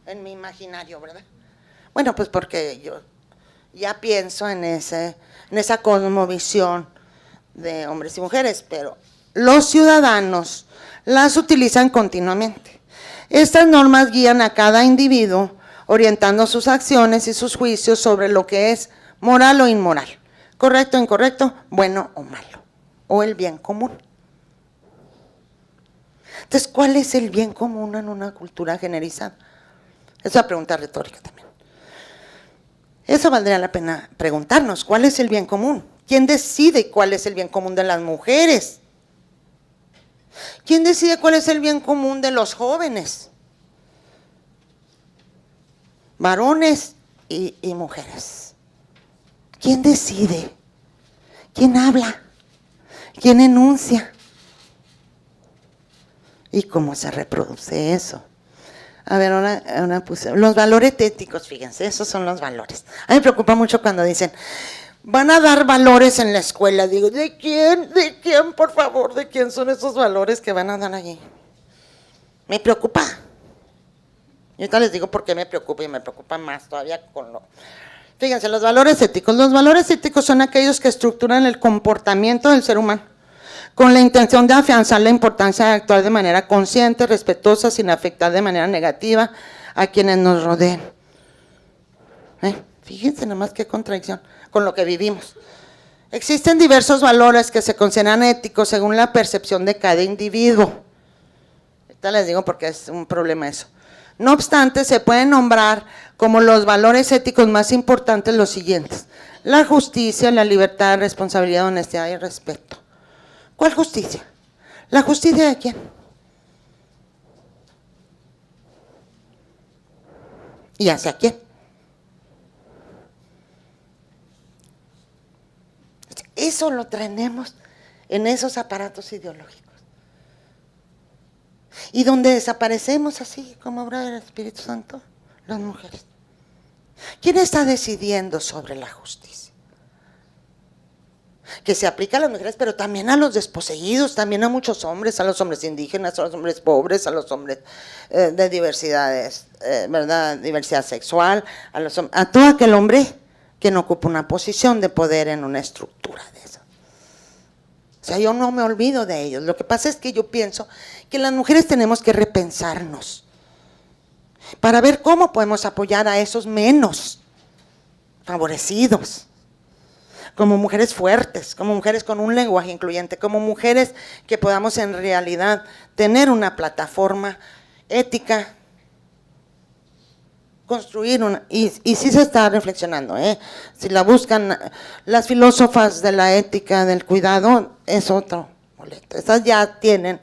en mi imaginario, ¿verdad? Bueno, pues porque yo ya pienso en esa cosmovisión de hombres y mujeres, pero los ciudadanos las utilizan continuamente. Estas normas guían a cada individuo orientando sus acciones y sus juicios sobre lo que es moral o inmoral, correcto o incorrecto, bueno o malo, o el bien común. Entonces, ¿cuál es el bien común en una cultura generalizada? Es una pregunta retórica también. Eso valdría la pena preguntarnos, ¿cuál es el bien común? ¿Quién decide cuál es el bien común de las mujeres? ¿Quién decide cuál es el bien común de los jóvenes? Varones y mujeres. ¿Quién decide? ¿Quién habla? ¿Quién enuncia? ¿Y cómo se reproduce eso? A ver, ahora puse los valores éticos, fíjense, esos son los valores. A mí me preocupa mucho cuando dicen, van a dar valores en la escuela. Digo, ¿de quién? ¿De quién, por favor? ¿De quién son esos valores que van a dar allí? Me preocupa. Y ahorita les digo por qué me preocupa y me preocupa más todavía con lo… Fíjense, los valores éticos. Los valores éticos son aquellos que estructuran el comportamiento del ser humano con la intención de afianzar la importancia de actuar de manera consciente, respetuosa, sin afectar de manera negativa a quienes nos rodeen. Fíjense nomás qué contradicción con lo que vivimos. Existen diversos valores que se consideran éticos según la percepción de cada individuo. Ahorita les digo porque es un problema eso. No obstante, se pueden nombrar como los valores éticos más importantes los siguientes: la justicia, la libertad, responsabilidad, honestidad y respeto. ¿Cuál justicia? ¿La justicia de quién? ¿Y hacia quién? Eso lo traemos en esos aparatos ideológicos. Y donde desaparecemos así, como obra del Espíritu Santo, las mujeres. ¿Quién está decidiendo sobre la justicia? Que se aplica a las mujeres, pero también a los desposeídos, también a muchos hombres, a los hombres indígenas, a los hombres pobres, a los hombres de diversidades, ¿verdad? Diversidad sexual, a todo aquel hombre que no ocupa una posición de poder en una estructura de eso. O sea, yo no me olvido de ellos. Lo que pasa es que yo pienso que las mujeres tenemos que repensarnos para ver cómo podemos apoyar a esos menos favorecidos, como mujeres fuertes, como mujeres con un lenguaje incluyente, como mujeres que podamos en realidad tener una plataforma ética, construir una, y sí se está reflexionando, si la buscan las filósofas de la ética del cuidado, es otro boleto. Estas ya tienen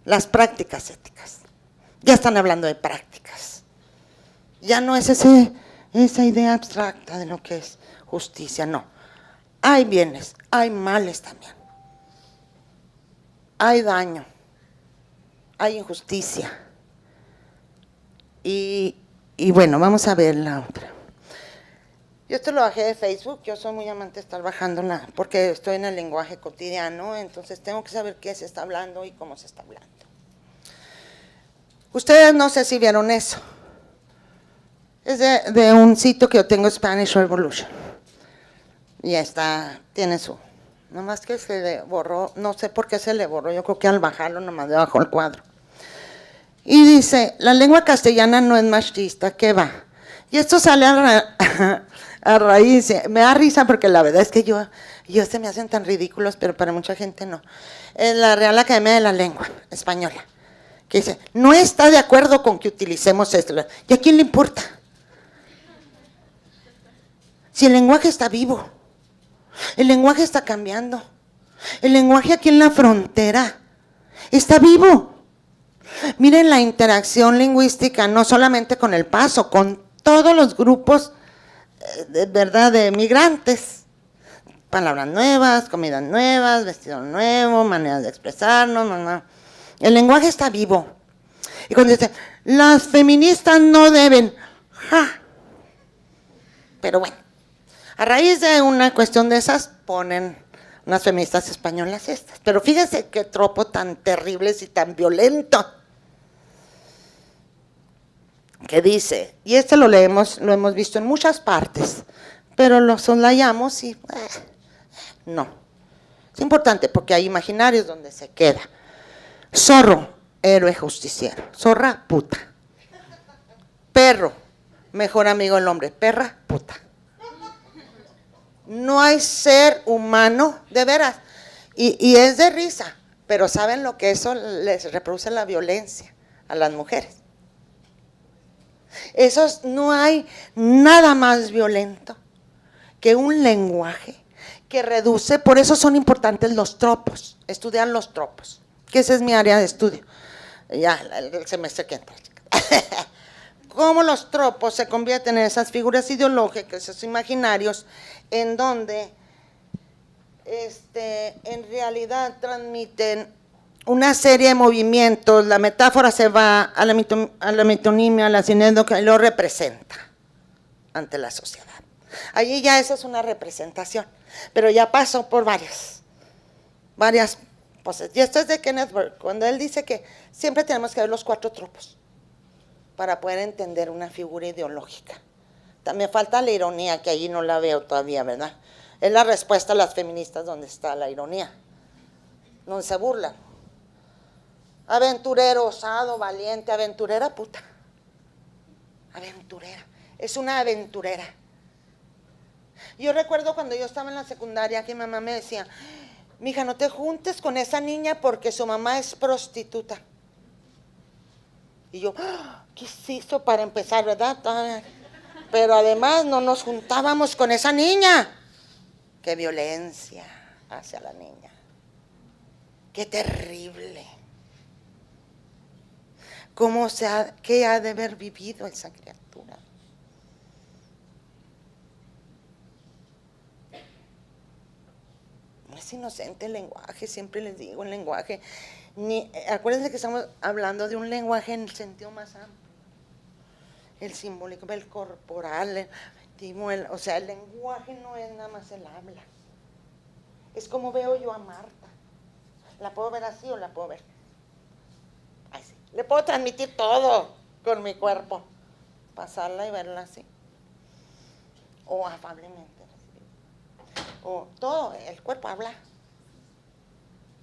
las prácticas éticas, ya están hablando de prácticas, ya no es esa idea abstracta de lo que es justicia, no. Hay bienes, hay males también, hay daño, hay injusticia. Y bueno, vamos a ver la otra. Yo esto lo bajé de Facebook, yo soy muy amante de estar bajándola, porque estoy en el lenguaje cotidiano, entonces tengo que saber qué se está hablando y cómo se está hablando. Ustedes no sé si vieron eso. Es de un sitio que yo tengo, Spanish Revolution. Y está, tiene su, nomás que se le borró, no sé por qué se le borró, yo creo que al bajarlo nomás le bajó el cuadro. Y dice, la lengua castellana no es machista, ¿qué va? Y esto sale a raíz, me da risa porque la verdad es que yo se me hacen tan ridículos, pero para mucha gente no. Es la Real Academia de la Lengua Española, que dice, no está de acuerdo con que utilicemos esto. ¿Y a quién le importa? Si el lenguaje está vivo, el lenguaje está cambiando, el lenguaje aquí en la frontera está vivo. Miren la interacción lingüística, no solamente con El Paso, con todos los grupos, ¿verdad?, de migrantes. Palabras nuevas, comidas nuevas, vestidos nuevos, maneras de expresarnos. El lenguaje está vivo. Y cuando dicen, las feministas no deben, ¡ja! Pero bueno, a raíz de una cuestión de esas, ponen unas feministas españolas estas. Pero fíjense qué tropo tan terrible y tan violento. Que dice, y este lo leemos, lo hemos visto en muchas partes, pero lo soslayamos y no. Es importante porque hay imaginarios donde se queda. Zorro, héroe justiciero. Zorra, puta. Perro, mejor amigo del hombre. Perra, puta. No hay ser humano, de veras. Y es de risa, pero ¿saben lo que eso les reproduce? La violencia a las mujeres. No hay nada más violento que un lenguaje que reduce, por eso son importantes los tropos, estudiar los tropos, que esa es mi área de estudio, ya el semestre que entra. Cómo los tropos se convierten en esas figuras ideológicas, esos imaginarios, en donde en realidad transmiten una serie de movimientos, la metáfora se va a la metonimia, a la sinédoca, y lo representa ante la sociedad. Allí ya esa es una representación, pero ya pasó por varias poses. Y esto es de Kenneth Burke, cuando él dice que siempre tenemos que ver los 4 tropos para poder entender una figura ideológica. También falta la ironía, que allí no la veo todavía, ¿verdad? Es la respuesta a las feministas donde está la ironía, donde se burlan. Aventurero, osado, valiente, aventurera, puta. Aventurera, es una aventurera. Yo recuerdo cuando yo estaba en la secundaria que mi mamá me decía, mija, no te juntes con esa niña porque su mamá es prostituta. Y yo, ¿qué se hizo para empezar, verdad? Pero además no nos juntábamos con esa niña. Qué violencia hacia la niña. Qué terrible. ¿Qué ha de haber vivido esa criatura? No es inocente el lenguaje, siempre les digo, el lenguaje. Acuérdense que estamos hablando de un lenguaje en el sentido más amplio. El simbólico, el corporal, o sea, el lenguaje no es nada más el habla. Es como veo yo a Marta. ¿La puedo ver así o la puedo ver? Así. Le puedo transmitir todo con mi cuerpo, pasarla y verla así, o afablemente, o todo, el cuerpo habla,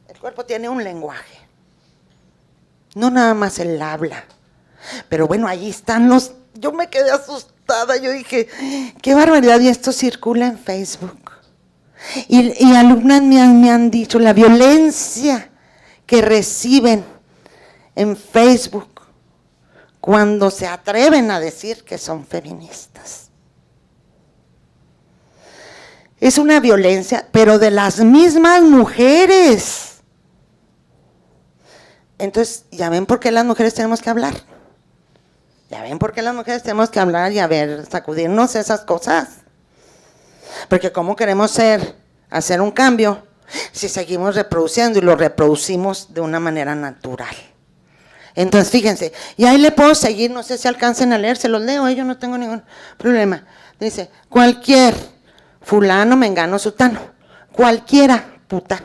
el cuerpo tiene un lenguaje, no nada más el habla, pero bueno, ahí están yo me quedé asustada, yo dije, qué barbaridad, y esto circula en Facebook, y alumnas me han dicho la violencia que reciben en Facebook cuando se atreven a decir que son feministas. Es una violencia, pero de las mismas mujeres. Entonces, ¿ya ven por qué las mujeres tenemos que hablar? ¿Ya ven por qué las mujeres tenemos que hablar y sacudirnos esas cosas? Porque ¿cómo queremos hacer un cambio si seguimos reproduciendo y lo reproducimos de una manera natural? Entonces, fíjense, y ahí le puedo seguir, no sé si alcancen a leer, se los leo, yo no tengo ningún problema. Dice, cualquier fulano, mengano, sutano, cualquiera, puta.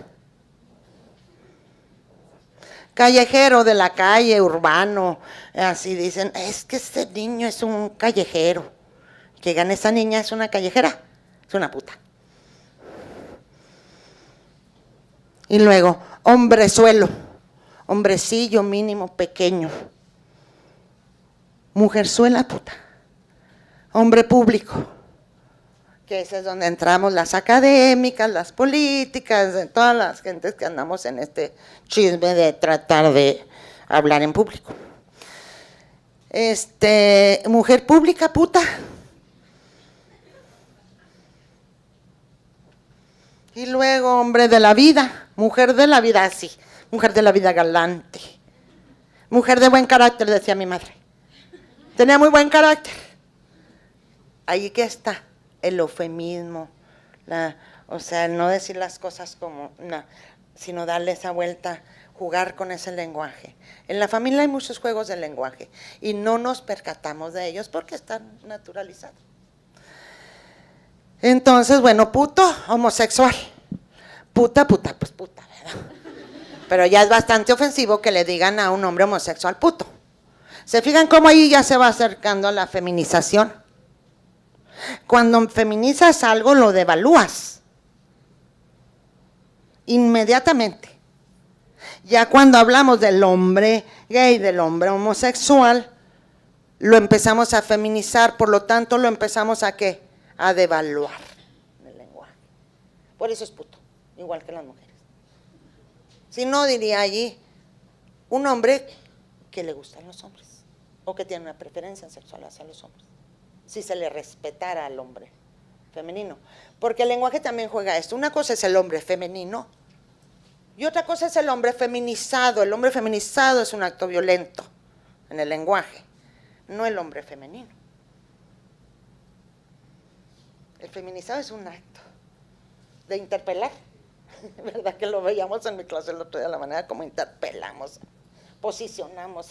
Callejero de la calle, urbano, así dicen, es que este niño es un callejero. Que gane esa niña es una callejera, es una puta. Y luego, hombrezuelo. Hombrecillo mínimo, pequeño. mujerzuela puta, hombre público, que ese es donde entramos las académicas, las políticas, de todas las gentes que andamos en este chisme de tratar de hablar en público. Mujer pública puta. Y luego hombre de la vida, mujer de la vida, sí, mujer de la vida galante, mujer de buen carácter, decía mi madre. Tenía muy buen carácter. Ahí que está el eufemismo, o sea, el no decir las cosas como, no, sino darle esa vuelta, jugar con ese lenguaje. En la familia hay muchos juegos de lenguaje y no nos percatamos de ellos porque están naturalizados. Entonces, bueno, puto, homosexual. Puta, puta, pues puta, ¿verdad? Pero ya es bastante ofensivo que le digan a un hombre homosexual puto. ¿Se fijan cómo ahí ya se va acercando a la feminización? Cuando feminizas algo, lo devalúas. Inmediatamente. Ya cuando hablamos del hombre gay, del hombre homosexual, lo empezamos a feminizar, por lo tanto, lo empezamos a ¿qué? A devaluar en el lenguaje. Por eso es puto, igual que las mujeres. Si no, diría allí, un hombre que le gustan los hombres, o que tiene una preferencia sexual hacia los hombres, si se le respetara al hombre femenino. Porque el lenguaje también juega esto. Una cosa es el hombre femenino, y otra cosa es el hombre feminizado. El hombre feminizado es un acto violento en el lenguaje, no el hombre femenino. El feminizado es un acto de interpelar, ¿verdad? Que lo veíamos en mi clase el otro día, la manera como interpelamos, posicionamos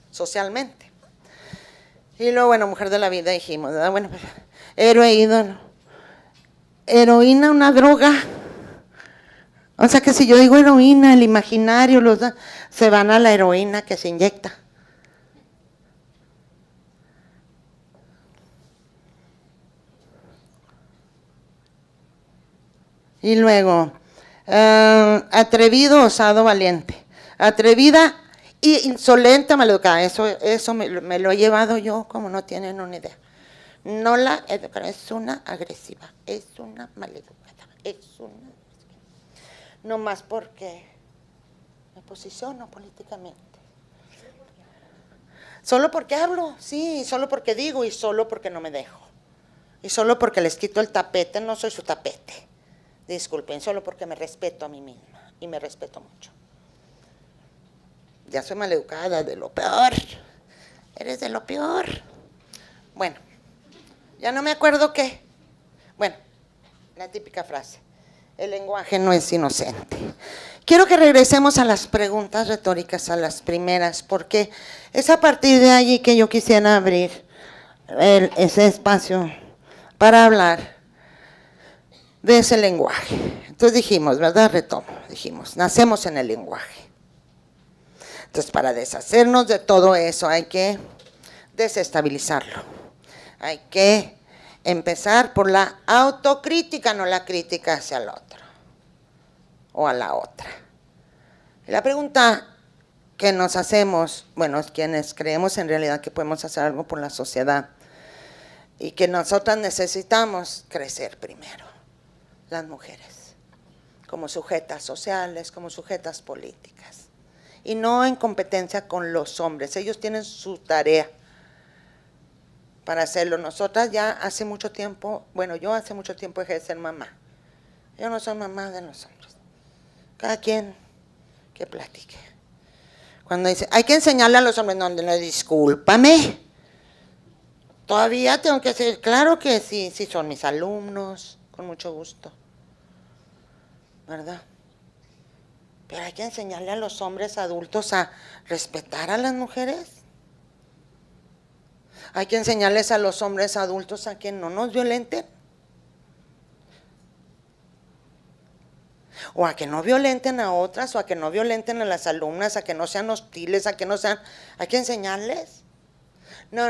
socialmente. Y luego, bueno, mujer de la vida dijimos, ¿verdad? Bueno, pues, héroe, ídolo. Heroína, una droga. O sea que si yo digo heroína, el imaginario, se van a la heroína que se inyecta. Y luego, atrevido, osado, valiente. Atrevida y insolente, maleducada. Eso me lo he llevado yo, como no tienen una idea. No la educaron, es una agresiva, es una maleducada, es una... No más porque me posiciono políticamente. Solo porque hablo, sí, solo porque digo y solo porque no me dejo. Y solo porque les quito el tapete, no soy su tapete. Disculpen, solo porque me respeto a mí misma y me respeto mucho. Ya soy maleducada, de lo peor. Eres de lo peor. Bueno, ya no me acuerdo qué. Bueno, la típica frase. El lenguaje no es inocente. Quiero que regresemos a las preguntas retóricas, a las primeras, porque es a partir de allí que yo quisiera abrir ese espacio para hablar de ese lenguaje. Entonces dijimos, ¿verdad? Retomo, dijimos, nacemos en el lenguaje. Entonces, para deshacernos de todo eso hay que desestabilizarlo. Hay que empezar por la autocrítica, no la crítica hacia el otro o a la otra. Y la pregunta que nos hacemos, bueno, es quienes creemos en realidad que podemos hacer algo por la sociedad y que nosotras necesitamos crecer primero, las mujeres, como sujetas sociales, como sujetas políticas, y no en competencia con los hombres. Ellos tienen su tarea para hacerlo. Nosotras ya hace mucho tiempo, bueno, yo hace mucho tiempo dejé de ser mamá. Yo no soy mamá de los hombres. Cada quien que platique. Cuando dice, hay que enseñarle a los hombres, no, discúlpame. Todavía tengo que decir, claro que sí, sí son mis alumnos, con mucho gusto. ¿Verdad? Pero hay que enseñarle a los hombres adultos a respetar a las mujeres. Hay que enseñarles a los hombres adultos a que no nos violenten. O a que no violenten a otras, o a que no violenten a las alumnas, a que no sean hostiles, a que no sean... Hay que enseñarles. No.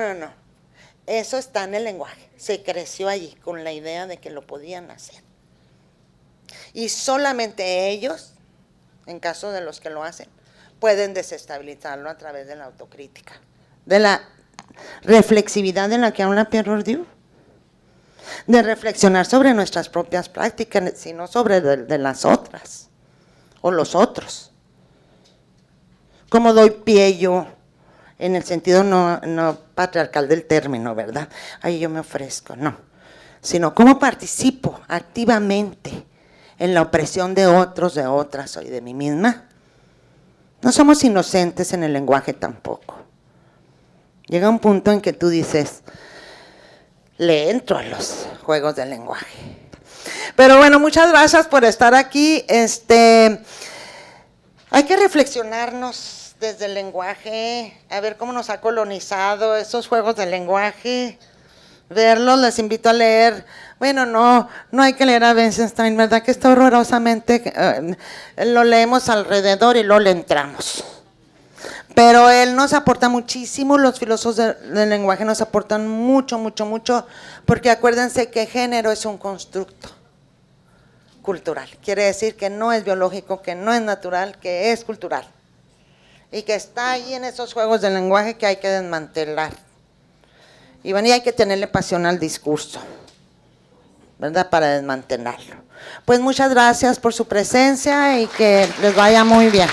Eso está en el lenguaje. Se creció allí con la idea de que lo podían hacer. Y solamente ellos, en caso de los que lo hacen, pueden desestabilizarlo a través de la autocrítica, de la reflexividad en la que habla Pierre Bourdieu, de reflexionar sobre nuestras propias prácticas, sino sobre de las otras, o los otros. ¿Cómo doy pie yo? En el sentido no patriarcal del término, ¿verdad? Ahí yo me ofrezco, no. Sino cómo participo activamente en la opresión de otros, de otras y de mí misma. No somos inocentes en el lenguaje tampoco. Llega un punto en que tú dices, le entro a los juegos del lenguaje. Pero bueno, muchas gracias por estar aquí. Hay que reflexionarnos desde el lenguaje, a ver cómo nos ha colonizado esos juegos del lenguaje, verlos, les invito a leer. Bueno, no hay que leer a Wittgenstein, ¿verdad? Que está horrorosamente, lo leemos alrededor y luego le entramos. Pero él nos aporta muchísimo, los filósofos del lenguaje nos aportan mucho, porque acuérdense que género es un constructo cultural. Quiere decir que no es biológico, que no es natural, que es cultural. Y que está ahí en esos juegos del lenguaje que hay que desmantelar. Y bueno, y hay que tenerle pasión al discurso, ¿verdad? Para desmantelarlo. Pues muchas gracias por su presencia y que les vaya muy bien.